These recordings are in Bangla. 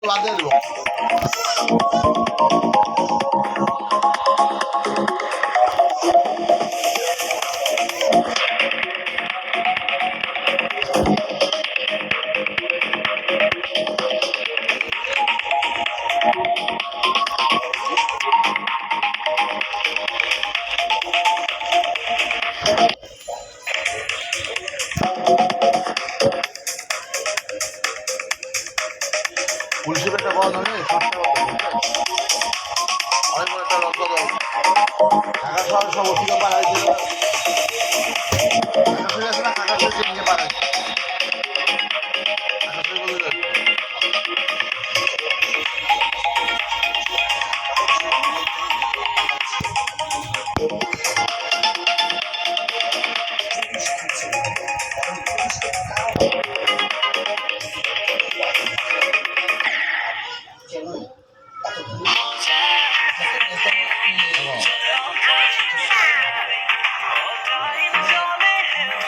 বাদে দেবো। পুলিশের একটা বড় ধরনের অনেক বড় একটা লক্ষ্য ঢাকা শহরে সব ওষুধ পাড়া হয়েছিল নিয়ে পাড়া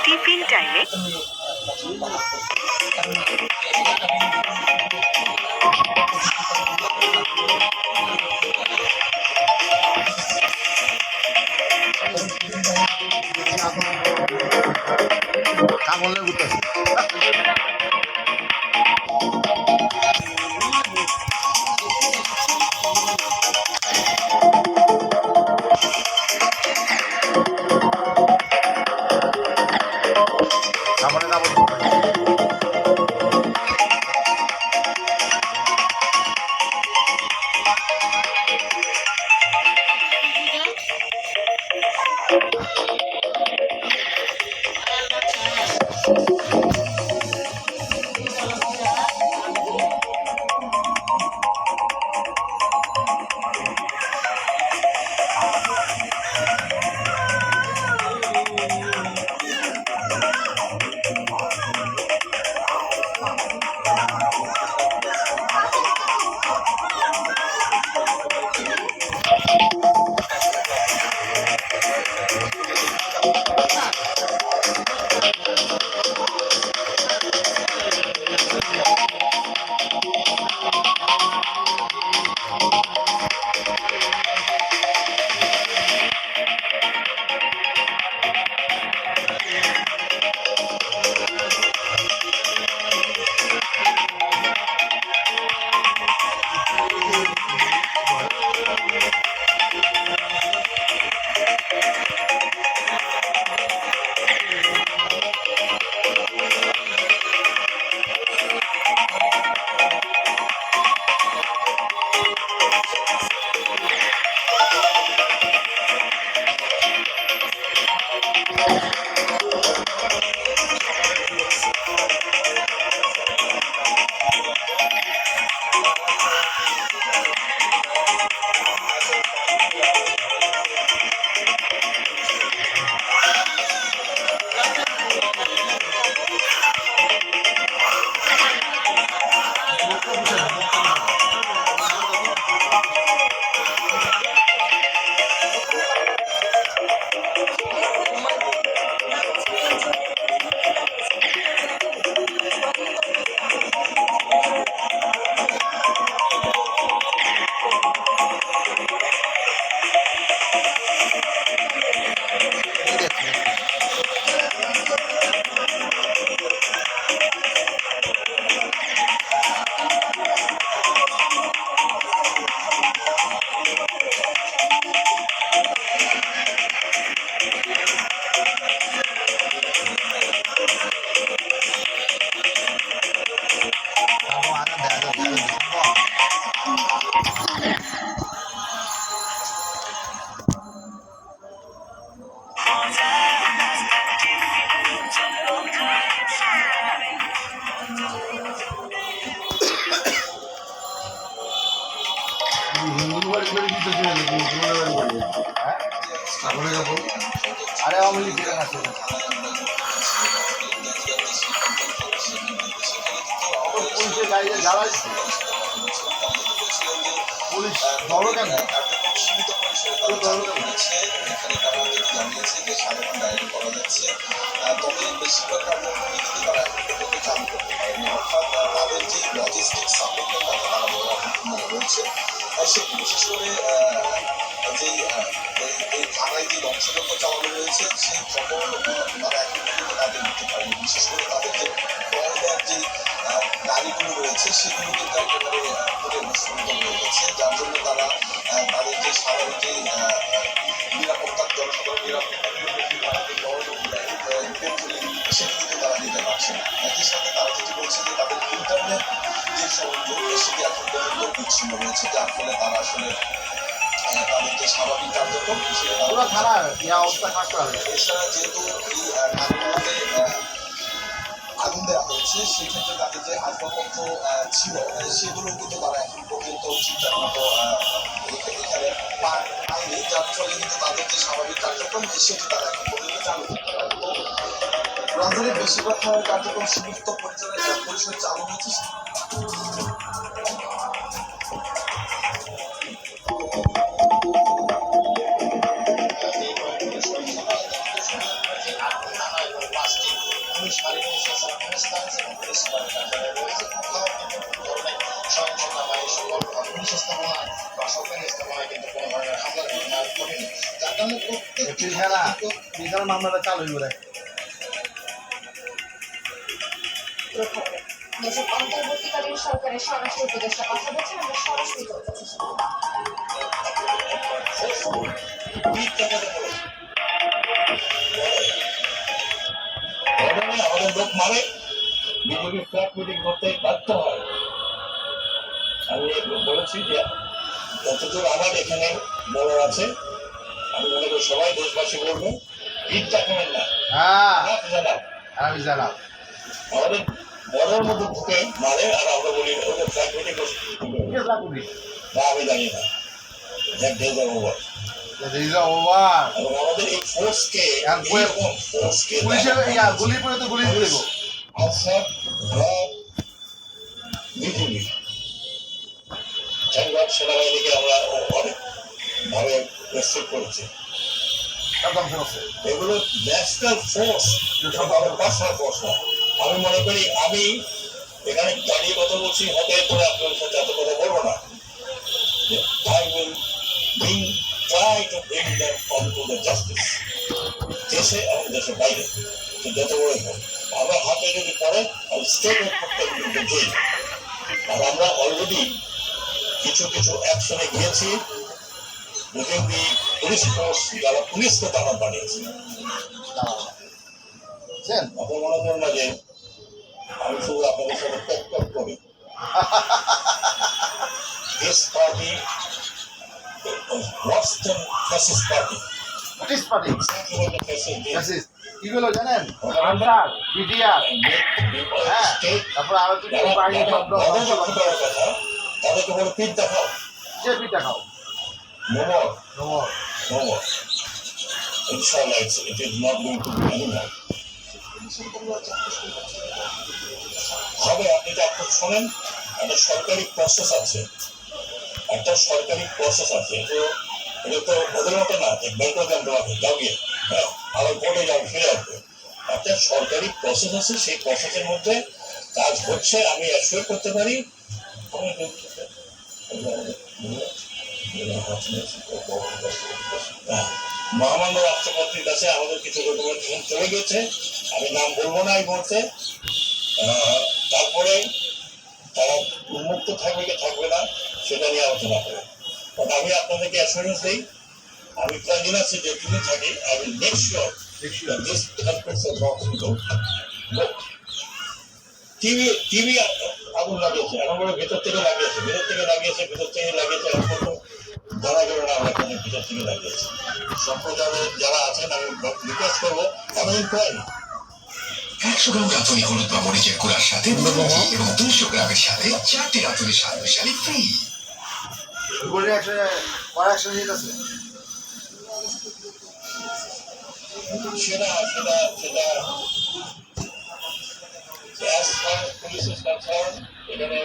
টিফিন টাইমে কাগজের ঘুরতে সামনে না বলতে আরে আমি লিখে আছে পুলিশের গাড়িতে জ্বালাইছে পুলিশ ধরো কেন তবে বেশিরভাগ কার্যক্রমে কিন্তু তারা জান করতে পারেনি অর্থাৎ তাদের যে লজিস্টিক সাপোর্টের কথা তারা বিশেষ করে যে এই থানায় যে ধ্বংসযজ্ঞ চালানো রয়েছে সেই খবর তারা এখন পর্যন্ত তাদের দিতে পারেনি। বিশেষ করে তাদের যে ফল দেওয়ার যে গাড়িগুলো রয়েছে সেগুলো কিন্তু একেবারে পুরো বিস্ফোরিত হয়ে গেছে, যার জন্য তারা তাদের যে স্বাভাবিক যে নিরাপত্তার জনসাধারণ নিরাপত্তাগুলো তারা যে সেটি কিন্তু তারা দিতে পারছে না। একই সাথে তারা যেটি বলছে যে তাদের ইন্টারনেট যে সংযোগ সেটি এখন পর্যন্ত বিচ্ছিন্ন রয়েছে, যার ফলে তারা আসলে তাদের যে স্বাভাবিক কার্যক্রম পুরো থানার এই অবস্থা খারাপ করা হয়েছে। এছাড়া যেহেতু এই ঢাকাতে আগুন দেওয়া হয়েছে সেক্ষেত্রে তাদের যে আসবাবপত্র ছিল সেগুলো কিন্তু তারা এখন পর্যন্ত ঠিকঠাক মতো এখানে পায়নি, যার ফলে কিন্তু তাদের যে স্বাভাবিক কার্যক্রম সেটি তারা এখন পর্যন্ত চালু করতে পারে। তো রাজধানীর বেশিরভাগ থানার কার্যক্রম সীমিত পরিসরে চালু হয়েছে। পিলখানা মামলাটা চালু হয়ে গেছে। দেশের অন্তর্বর্তীকালীন সরকারের স্বরাষ্ট্র উপদেষ্টা কথা বলছেন, আমরা সরাসরি করতে আমাদের লোক মারে বিজেপি ফ্ল্যাগ মিটিং করতে বাধ্য হয়। আমি বলেছি যে যতদূর আমার এখানে বড় আছে আমি মনে করি সবাই দেশবাসী বলবো ঈদ দেখাবেন না। আমি জানাব আমাদের বড়ের মধ্যে ঢুকে মারে আর আমরা বলি ওদের ফ্ল্যাগ মিটিং না, আমি জানি না। এবং আমাদের এই ফোর্সকে গুলি করে তো গুলি দেব আনসার বিজেপি সংবাদ সেনাবাহিনীকে আমরা অনেক ভাবে রেস্ট্রিক্ট করেছি। এগুলো ন্যাশনাল ফোর্স, পার্সোনাল ফোর্স না। আমি মনে করি আমি এখানে দাঁড়িয়ে কথা বলছি, হতে করে আপনার সাথে এত কথা বলবো না। I will try to bring them onto the justice. দেশে এবং দেশের বাইরে যত বড় হোক আমার হাতে যদি পড়ে আমি স্টেট করতে বুঝি। আর আমরা অলরেডি কিছু কিছু অ্যাকশনে গিয়েছি উইদিন দি পুলিশ ফোর্স, যারা পুলিশকে তারা বানিয়েছে। আপনি মনে করেন না যে আমি শুধু আপনাদের সাথে টক করি। This party worse than fascist party. British party Exactly what the fascist did. কিগুলো জানেন? আনসার, বিডিআর, হ্যাঁ, তারপর আরো কিছু বাহিনী শব্দ তাদেরকে বলে পিঠ দেখাও, যে পিঠ দেখাও, মোমর নোমর মোমর। Inshallah, it is not going to be anymore. হবে আপনি যে আপনি শোনেন একটা সরকারি প্রসেস আছে, একটা সরকারি প্রসেস আছে। এটা তো ওদের মতো না যে বের করে দেওয়া যাও গিয়ে হ্যাঁ আবার কোর্টে যাও ফিরে আসবে। একটা সরকারি প্রসেস আছে, সেই প্রসেসের মধ্যে কাজ হচ্ছে আমি অ্যাসিওর করতে পারি। মহামান্য রাষ্ট্রপতির কাছে আমাদের কিছু ডকুমেন্টেশন চলে গেছে, আমি নাম বলবো না এই মুহূর্তে। তারপরে তারা উন্মুক্ত থাকবে কি থাকবে না সেটা নিয়ে আলোচনা করে। কারণ আমি আপনাদেরকে অ্যাসুরেন্স দিই, আমি প্রায় আছে যেখানে থাকি I will make sure this conflicts are not to TV আগুন লাগিয়েছে, এখন বলে ভেতর থেকে লাগিয়েছে, ভেতর থেকে লাগিয়েছে, ভেতর থেকে লাগিয়েছে, এখন পর্যন্ত জানা গেল না আমরা এখানে ভিতর থেকে লাগিয়েছি। সম্প্রদায়ের যারা আছেন আমি রিকোয়েস্ট করবো এমন করেন 100 গ্রাম রাঁধুনি হলুদ বা মরিচের গুঁড়ার সাথে এবং 200 গ্রামের সাথে 4টি রাঁধুনি স্বাদ মিশালি ফ্রি। সেটা এখানে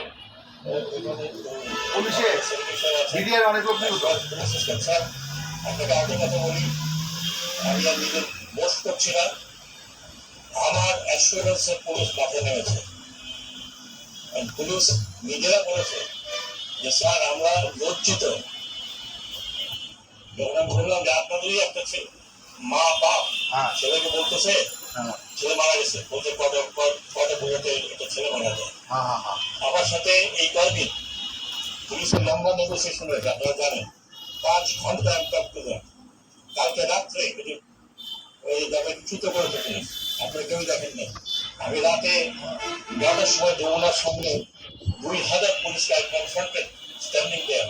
পুলিশের বিডিআর অনেক লোক নিয়োগ করে। আপনাকে আগে কথা বলি, আমি আর নিজে বোস্ট করছি না, আমার অ্যাসুরেন্সে পুলিশ মাঠে নেমেছে, পুলিশ নিজেরা বলেছে যে স্যার আমরা লজ্জিত। যখন আমি বললাম যে আপনাদেরই একটা মা বাপ হ্যাঁ। ছেলেকে বলতেছে হ্যাঁ ছেলে মারা গেছে, বলতে কটা বোঝাতে একটা ছেলে মারা যায়। হ্যাঁ হ্যাঁ হ্যাঁ আমার সাথে এই কয়েকদিন পুলিশের লম্বা নেগোসিয়েশন হয়েছে, আপনারা জানেন। 5 ঘন্টা আমি কাজ করলাম। কালকে রাত্রে ওই জায়গায় ছুতো করেছে পুলিশ, আপনারা কেউ দেখেন নাই। আমি রাতে 9টার সময় যমুনার সামনে 2000 পুলিশকে কনফ্রন্টেড স্ট্যান্ডিং দেয়ার।